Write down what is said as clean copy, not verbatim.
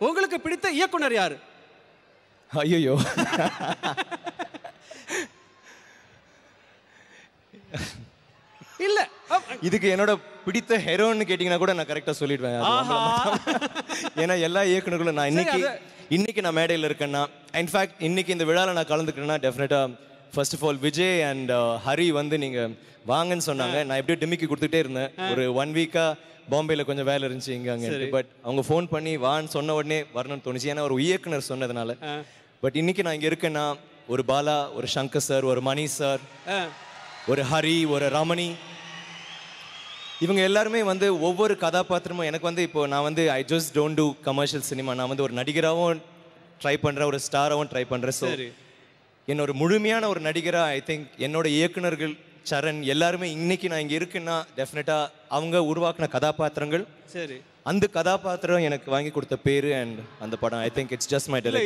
உங்களுக்கு பிடித்த இயக்குனர் யாரு? ஐயோ, இல்ல இதுக்கு என்னோட பிடித்த ஹெரோன்னு கேட்டிங்கன்னா கூட நான் கரெக்டாக சொல்லிடுவேன். ஏன்னா எல்லா இயக்குனர்களும் நான் இன்னைக்கு நான் மேடையில் இருக்கேன்னா, இன்ஃபேக்ட் இன்னைக்கு இந்த விழாவில் நான் கலந்துக்கிறேன்னா டெஃபினட்டாக first of all Vijay and Hari வந்து நீங்கள் வாங்கன்னு சொன்னாங்க. நான் எப்படியும் டிமிக்கி கொடுத்துட்டே இருந்தேன். ஒரு 1 வீக்காக பாம்பேயில் கொஞ்சம் வேலை இருந்துச்சு இங்கே அங்கே. பட் அவங்க ஃபோன் பண்ணி வான்னு சொன்ன உடனே வரணும்னு தோணுச்சு, ஏன்னா ஒரு இயக்குனர் சொன்னதுனால. பட் இன்னைக்கு நான் இங்கே இருக்கேன்னா ஒரு பாலா, ஒரு சங்கர் சார், ஒரு மணி சார், ஒரு ஹரி, ஒரு ரமணி, இவங்க எல்லாருமே வந்து ஒவ்வொரு கதாபாத்திரமும் எனக்கு வந்து இப்போ நான் வந்து I just don't do commercial cinema. நான் வந்து ஒரு நடிகராகவும் ட்ரை பண்ணுறேன், ஒரு ஸ்டாராகவும் ட்ரை பண்ணுறேன். ஸோ என்னோட முழுமையான ஒரு நடிகராக ஐ திங்க் என்னோட இயக்குனர்கள் சரண் எல்லாருமே இன்னைக்கு நான் இங்கே இருக்குன்னா டெஃபினட்டாக அவங்க உருவாக்கின கதாபாத்திரங்கள், சரி, அந்த கதாபாத்திரம் எனக்கு வாங்கி கொடுத்த பேரு அண்ட் அந்த படம் I think it's just my delivery.